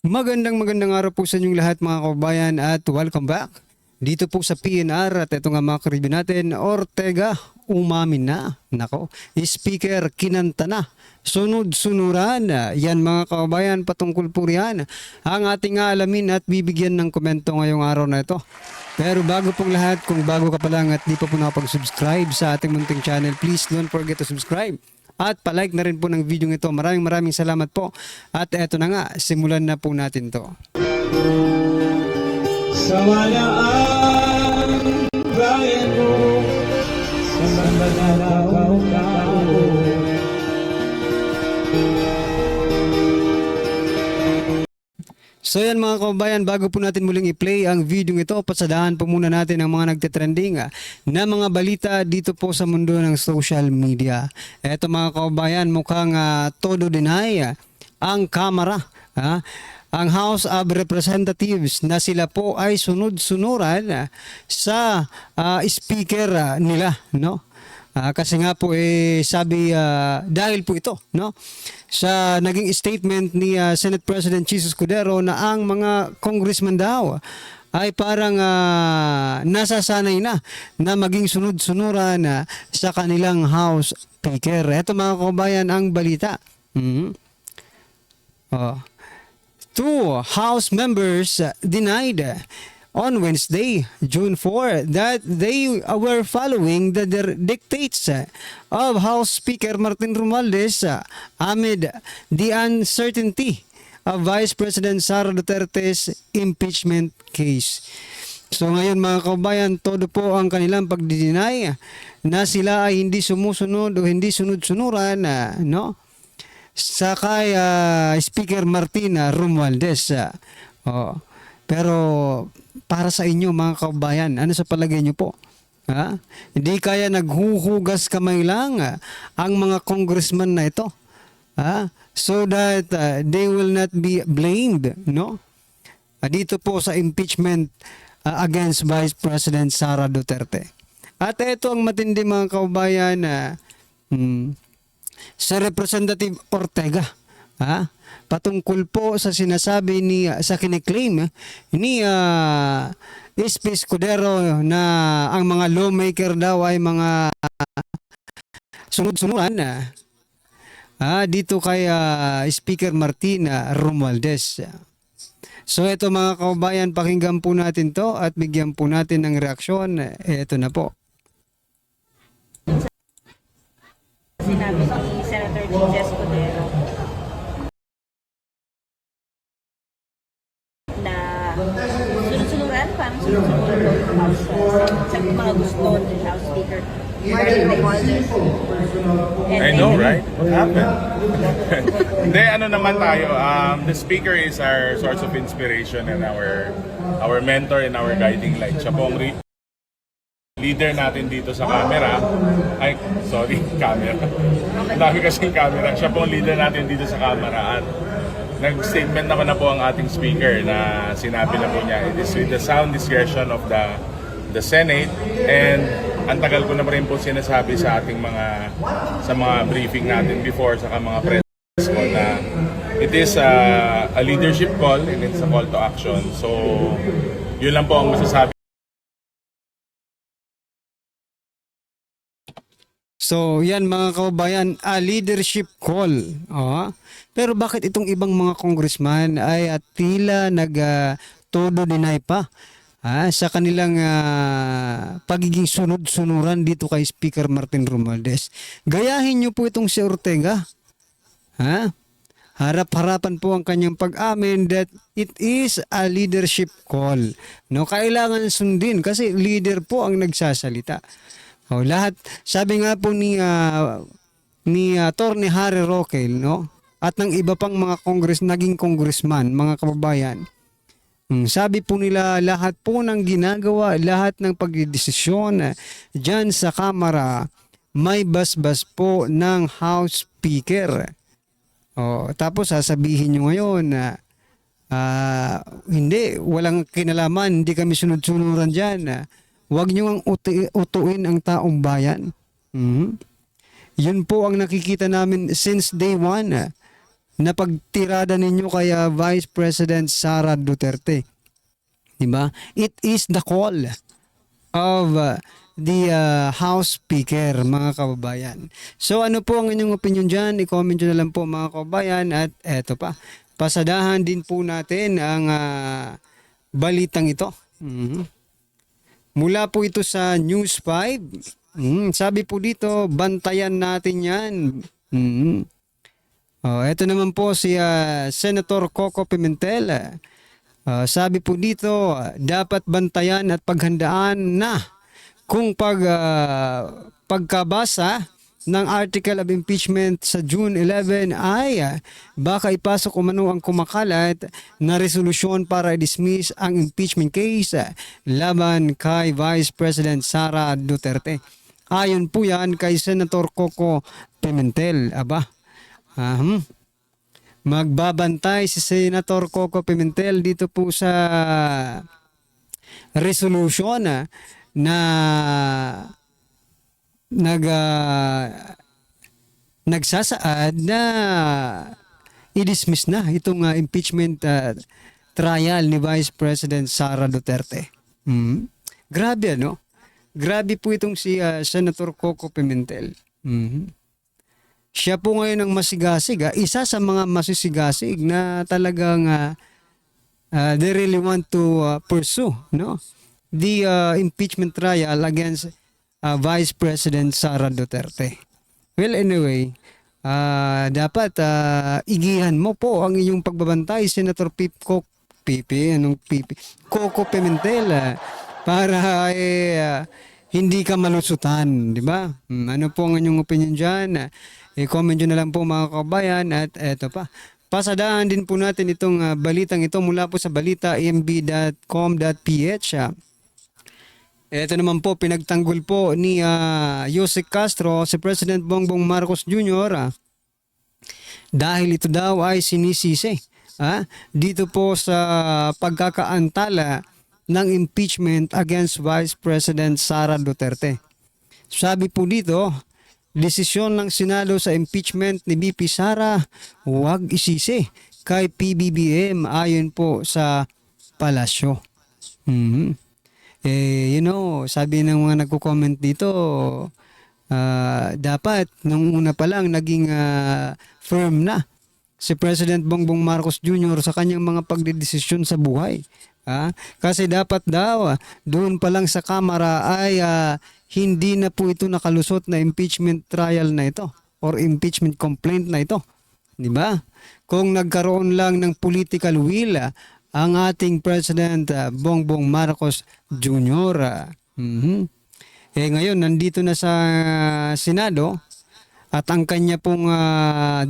Magandang araw po sa inyong lahat mga kababayan at welcome back dito po sa PNR at ito nga mga karibyo natin, Ortega umamin na. Nako, speaker kinanta na. Sunod-sunuran. Yan mga kababayan, patungkol po riyan ang ating alamin at bibigyan ng komento ngayong araw na ito. Pero bago pong lahat, kung bago ka pa lang at di pa po nakapag-subscribe sa ating munting channel, please don't forget to subscribe. At palike na rin po ng video ito. Maraming salamat po. At eto na nga, simulan na po natin to. Sa walaan bayan mo, sa mananakaw tao. So yan mga kababayan, bago po natin muling i-play ang video ito, pasadahan po muna natin ang mga nagtitrending na mga balita dito po sa mundo ng social media. Eto mga kababayan, mukhang todo deny ang Kamara, ang House of Representatives na sila po ay sunod-sunuran sa speaker nila, no? Kasi nga po sabi dahil po ito sa naging statement ni Senate President Jesus Cordero na ang mga congressman daw ay parang nasasanay na maging sunod-sunuran sa kanilang House Speaker. Ito mga kababayan ang balita. Two House members denied on Wednesday, June 4, that they were following the dictates of House Speaker Martin Romualdez amid the uncertainty of Vice President Sara Duterte's impeachment case. So ngayon mga kababayan, todo po ang kanilang pagdideny na sila ay hindi sumusunod o hindi sunod-sunuran sa kay Speaker Martin Romualdez. Pero para sa inyo mga kababayan, ano sa palagay nyo po? Hindi kaya naghuhugas kamay lang ang mga congressman na ito, so that they will not be blamed, no? Dito po sa impeachment against Vice President Sara Duterte. At ito ang matindi mga kababayan sa Representative Ortega, patungkol po sa sinasabi ni sa kiniklaim ni Speaker Cordero na ang mga lawmaker daw ay mga sunod-sunuran dito kay Speaker Martin Romualdez. So ito mga kababayan, pakinggan po natin to at bigyan po natin ng reaksyon. Ito na po. Sinabi ni Senator Jesus Cordero na sunod-sunuran, parang sunod-sunuran ng House sa mga gusto ng House Speaker Martin Romualdez. I know, right? What happened? Hindi, ano naman tayo, the speaker is our source of inspiration and our mentor and our guiding light. Siya po ang leader natin dito sa camera. Ay, sorry, camera. Ang dami kasing camera. Siya po ang leader natin dito sa camera. At nag-statement naman na po ang ating speaker na sinabi na po niya, it is with the sound discretion of the Senate, and ang tagal ko na rin po sinasabi sa ating mga briefing natin before sa mga press call na it is a leadership call and it's a call to action. So, yun lang po ang masasabi. So yan mga kababayan, a leadership call. Pero bakit itong ibang mga congressman ay tila todo deny pa sa kanilang pagiging sunod-sunuran dito kay Speaker Martin Romualdez? Gayahin nyo po itong si Ortega. Harap-harapan po ang kanyang pag-amin that it is a leadership call. Kailangan sundin kasi leader po ang nagsasalita. Lahat, sabi nga po ni Atty. Harry Roque, at ng iba pang mga naging congressman, mga kababayan, sabi po nila lahat po ng ginagawa, lahat ng pagdidesisyon dyan sa Kamara, may basbas po ng House Speaker. Tapos sasabihin nyo ngayon na hindi, walang kinalaman, hindi kami sunod-sunuran dyan. Huwag nyo ang utuin ang taong bayan. Yun po ang nakikita namin since day one. na pagtirada ninyo kay Vice President Sara Duterte. Diba? It is the call of the House Speaker, mga kababayan. So ano po ang inyong opinion dyan? I-comment nyo na lang po, mga kababayan. At eto pa, pasadahan din po natin ang balitang ito. Mula po ito sa News 5. Sabi po dito, bantayan natin yan. Ito naman po si Senator Coco Pimentel. Sabi po dito, dapat bantayan at paghandaan na kung pagkabasa ng article of impeachment sa June 11 ay baka ipasok umano ang kumakalat na resolusyon para i-dismiss ang impeachment case laban kay Vice President Sara Duterte. Ayon po yan kay Senator Coco Pimentel. Magbabantay si Senator Coco Pimentel dito po sa resolution na nagsasaad na i-dismiss na itong impeachment trial ni Vice President Sara Duterte. Grabe, no? Grabe po itong si Senator Coco Pimentel. Siya po ngayon ang masigasig. Isa sa mga masisigasig na talagang they really want to pursue, no? The impeachment trial against Vice President Sara Duterte. Well, anyway, dapat igihan mo po ang iyong pagbabantay, Senator Coco Pimentel, para hindi ka malusutan, di ba? Ano po ang inyong opinion dyan? I-comment nyo na lang po, mga kabayan. At eto pa, pasadahan din po natin itong balitang ito mula po sa balita amb.com.ph. Ito naman po, pinagtanggol po ni Jose Castro si President Bongbong Marcos Jr. Dahil ito daw ay sinisisi dito po sa pagkakaantala ng impeachment against Vice President Sara Duterte. Sabi po dito, desisyon ng Senado sa impeachment ni VP Sara, huwag isisi kay PBBM ayon po sa palasyo. Sabi ng mga nagko-comment dito, dapat nung una pa lang naging firm na si President Bongbong Marcos Jr. sa kanyang mga pagdedesisyon sa buhay. Kasi dapat daw doon pa lang sa Kamara ay hindi na po ito nakalusot na impeachment trial na ito or impeachment complaint na ito. Di ba? Kung nagkaroon lang ng political will ang ating President Bongbong Marcos Jr. Ngayon, nandito na sa Senado at ang kanya pong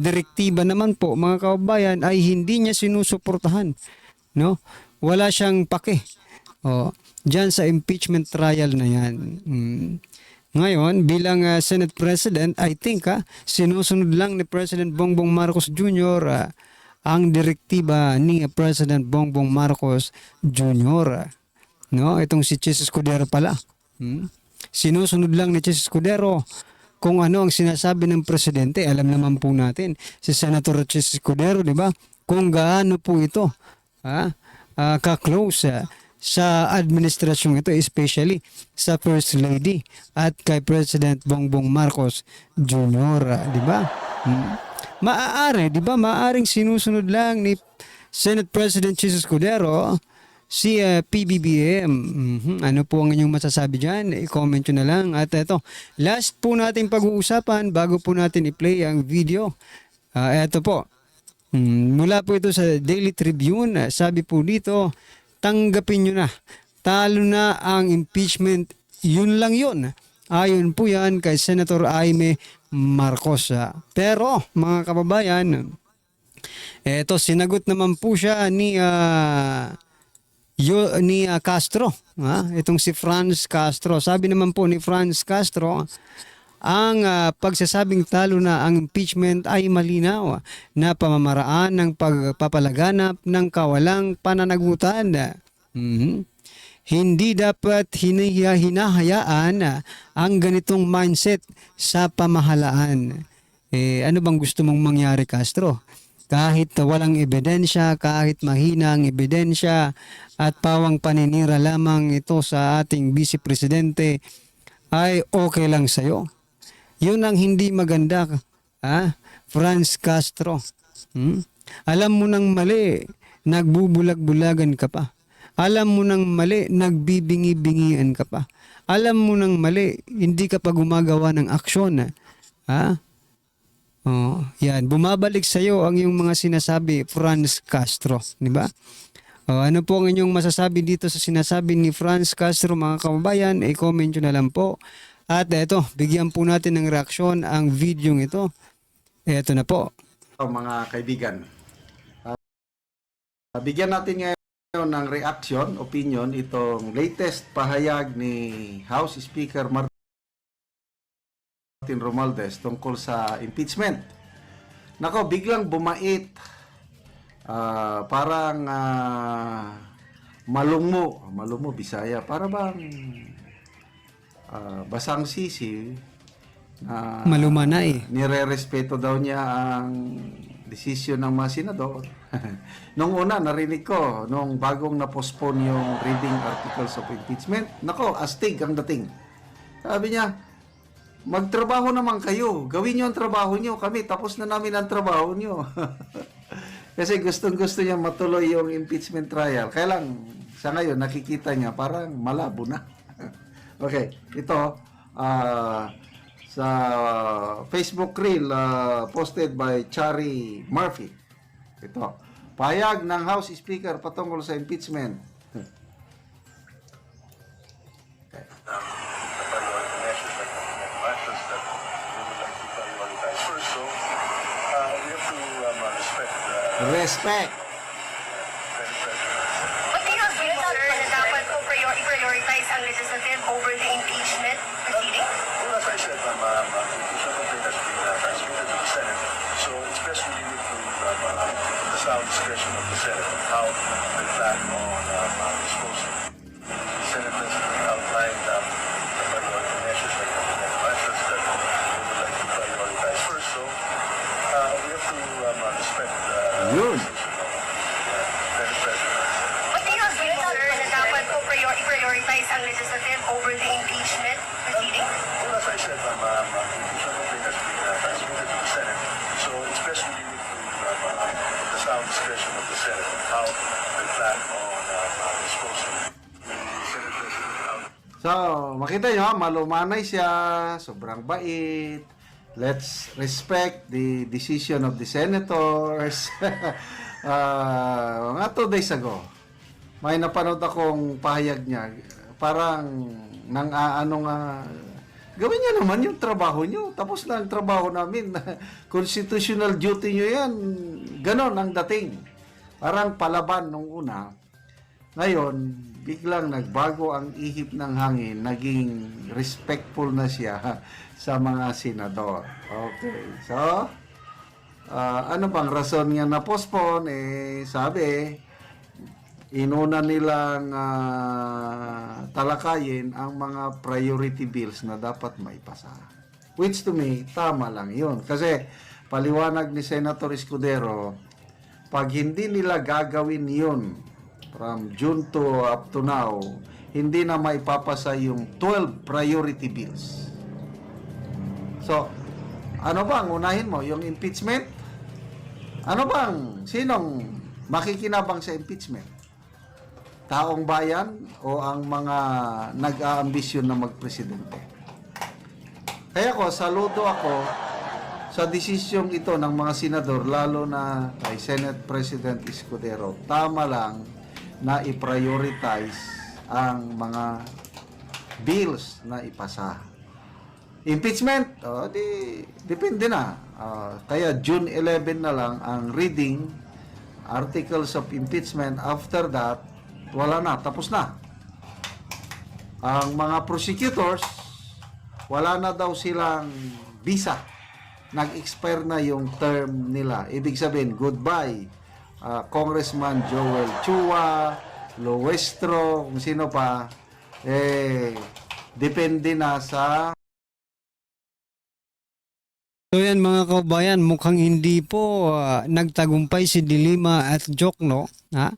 direktiba naman po, mga kababayan, ay hindi niya sinusuportahan. No? Wala siyang pake dyan sa impeachment trial na yan. Ngayon, bilang Senate President, I think sinusunod lang ni President Bongbong Marcos Jr. Ang direktiba ni President Bongbong Marcos Jr. No, itong si Chis Escudero pala. Sinusunod lang ni Chis Escudero kung ano ang sinasabi ng presidente. Alam naman po natin si Senator Chis Escudero, di ba? Kung gaano po ito ka-close sa administrasyong ito, especially sa First Lady at kay President Bongbong Marcos Jr., di ba? Maaari, di ba? Maaaring sinusunod lang ni Senate President Chis Escudero si PBBM. Ano po ang inyong masasabi dyan? I-comment nyo na lang. At ito, last po natin pag-uusapan bago po natin i-play ang video. Ito po. Mula po ito sa Daily Tribune. Sabi po dito, tanggapin nyo na. Talo na ang impeachment. Yun lang yun. Ayon po yan kay Senator Aimee Marcos. Pero mga kababayan, eto sinagot naman po siya ni Castro. Itong si Franz Castro. Sabi naman po ni Franz Castro, ang pagsasabing talo na ang impeachment ay malinaw na pamamaraan ng pagpapalaganap ng kawalang pananagutan. Hindi dapat hinahayaan ang ganitong mindset sa pamahalaan. Ano bang gusto mong mangyari, Castro? kahit walang ebidensya, kahit mahina ang ebidensya at pawang paninira lamang ito sa ating Vice Presidente, ay okay lang sa'yo. Yun ang hindi maganda, Franz Castro. Alam mo nang mali, nagbubulag-bulagan ka pa. Alam mo nang mali, nagbibingi-bingian ka pa. Alam mo nang mali, hindi ka pa gumagawa ng aksyon. Yan, bumabalik sa iyo ang iyong mga sinasabi, Franz Castro, di ba? Ano po ang inyong masasabi dito sa sinasabi ni Franz Castro, mga kababayan? I-comment nyo na lang po. At eto, bigyan po natin ng reaksyon ang video ito. Eto na po. Mga kaibigan, bigyan natin ngayon ng reaction, opinion, itong latest pahayag ni House Speaker Martin Romualdez tungkol sa impeachment. Nako, biglang bumait, parang malungmo, Bisaya, para bang basang sisi, Malumanay. nire-respeto daw niya ang desisyon ng mga senador. Nung una, narinig ko, nung bagong na-postpone yung reading articles of impeachment, nako, astig ang dating. Sabi niya, magtrabaho naman kayo. Gawin niyo ang trabaho niyo. Kami, tapos na namin ang trabaho niyo. Kasi gustong-gusto niya matuloy yung impeachment trial. Kaya lang, sa ngayon, nakikita niya parang malabo na. Okay, ito, sa Facebook reel posted by Chari Murphy. Ito, pahayag ng House Speaker patungkol sa impeachment. Respect. What do you feel, sir, na dapat po i-prioritize ang legislative over the impeachment proceeding? Well, as I said, impeachment complaint has been transmitted to the Senate, so it's best we leave it to the sound discretion of the Senate on how they plan on disposing. The Senate has outlined the priority measures like the measures that we would like to prioritize first, so we have to respect the Yun. decision of the President. What do you feel, sir, na dapat po i-prioritize ang legislative over the impeachment proceeding? Well, as I said, impeachment complaint has been transmitted to the Senate, so it's best we leave it to the sound discretion of the Senate on how they plan on disposing. The Senate President So, makita nyo, malumanay siya, sobrang bait. Let's respect the decision of the senators. Mga 2 days ago, may napanood akong pahayag niya. Parang gawin niyo naman yung trabaho niyo. Tapos na ang trabaho namin. Constitutional duty niyo yan. Ganon ang dating. Parang palaban nung una. Ngayon, biglang nagbago ang ihip ng hangin. Naging respectful na siya sa mga senador. Okay. So, ano bang rason nga na-postpone? Sabi, inuna nilang talakayin ang mga priority bills na dapat maipasa. Which to me, tama lang yun. Kasi, paliwanag ni Senator Escudero, pag hindi nila gagawin yun from June to up to now, hindi na maipapasa yung 12 priority bills. So, ano bang unahin mo? Yung impeachment? Ano bang? Sinong makikinabang sa impeachment? Taong bayan o ang mga nag-aambisyon na magpresidente? Kaya saludo ako sa desisyong ito ng mga senador, lalo na kay Senate President Escudero. Tama lang na i-prioritize ang mga bills na ipasa. Impeachment, depende na. Kaya June 11 na lang ang reading articles of impeachment. After that, wala na, tapos na. Ang mga prosecutors, wala na daw silang visa. Nag-expire na yung term nila. Ibig sabihin, goodbye. Congressman Joel Chua, Loestro, kung sino pa, depende na sa So yan mga kaubayan, mukhang hindi po nagtagumpay si Dilima at Jokno, ha?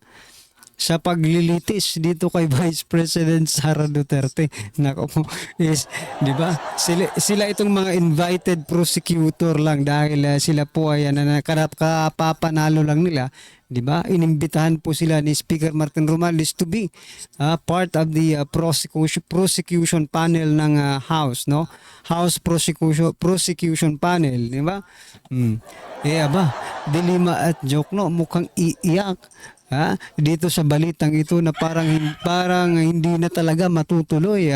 Sa paglilitis dito kay Vice President Sara Duterte. Nako po, is, 'di ba? Sila itong mga invited prosecutor lang dahil sila po ay kapapanalo lang nila, 'di ba? Inimbitahan po sila ni Speaker Martin Romualdez to be part of the prosecution panel ng House, no? House prosecution panel, 'di ba? Aba, Dilima at Jokno mukhang iiyak dito sa balitang ito na parang hindi na talaga matutuloy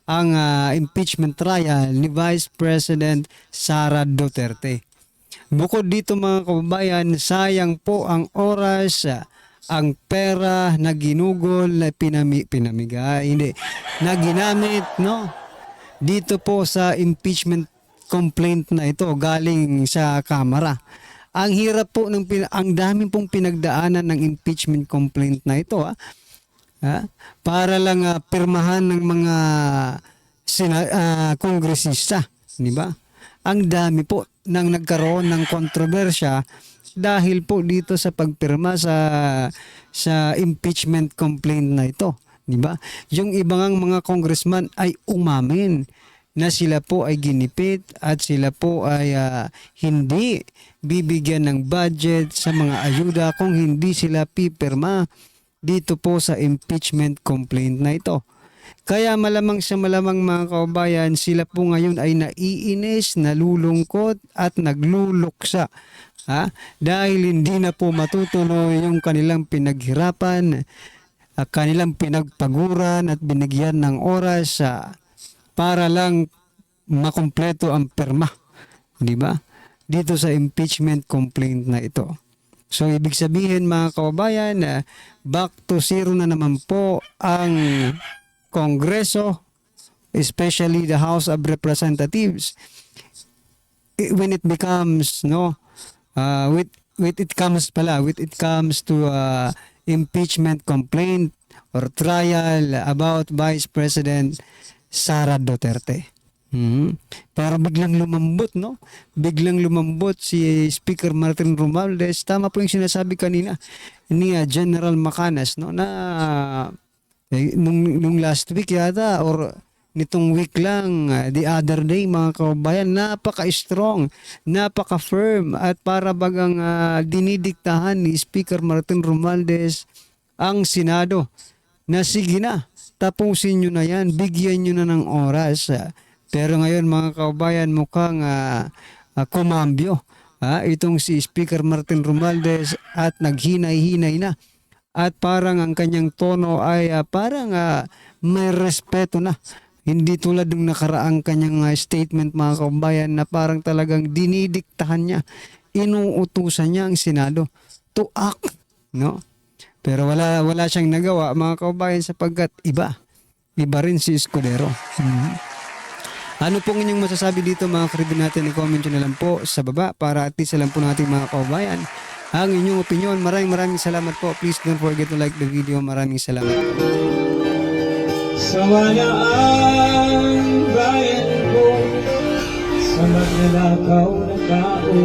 ang impeachment trial ni Vice President Sara Duterte. Bukod dito mga kababayan, sayang po ang oras, ang pera na ginugol, na na ginamit, no? Dito po sa impeachment complaint na ito galing sa Kamara. Ang hirap po ang dami pong pinagdaanan ng impeachment complaint na ito para lang pirmahan ng mga kongresista, di ba? Ang dami po nang nagkaroon ng kontrobersya dahil po dito sa pagpirma sa impeachment complaint na ito, di ba? Yung ibang mga congressman ay umamin na sila po ay ginipit at sila po ay hindi bibigyan ng budget sa mga ayuda kung hindi sila pipirma dito po sa impeachment complaint na ito. Kaya malamang sa malamang mga kaubayan, sila po ngayon ay naiinis, nalulungkot at nagluluksa. Dahil hindi na po matutuloy yung kanilang pinaghirapan, kanilang pinagpaguran at binigyan ng oras para lang makumpleto ang perma, di ba? Dito sa impeachment complaint na ito. So ibig sabihin mga kababayan, back to zero na naman po ang Kongreso, especially the House of Representatives, when it becomes when it comes to impeachment complaint or trial about Vice President Sara Duterte. Para biglang lumambot, no? Biglang lumambot si Speaker Martin Romualdez. Tama po yung sinasabi kanina ni General Macanas, no? Na nung last week yata or nitong week lang, the other day mga kababayan, napaka-strong, napaka-firm at para bagang dinidiktahan ni Speaker Martin Romualdez ang Senado na sige na, tapusin nyo na yan, bigyan nyo na ng oras. Pero ngayon mga kababayan, mukhang kumambyo itong si Speaker Martin Romualdez at naghinay-hinay na. At parang ang kanyang tono ay parang may respeto na. Hindi tulad ng nakaraang kanyang statement mga kababayan na parang talagang dinidiktahan niya, inuutusan niya ang Senado to act, no? Pero wala siyang nagawa mga kababayan sapagkat iba rin si Escudero. Ano pong inyong masasabi dito mga karibin natin? I-comment nyo na lang po sa baba para at least alam po natin mga kababayan ang inyong opinion. Maraming salamat po. Please don't forget to like the video. Maraming salamat po. Sawa na ang bayan ko sa magnanakaw na tao.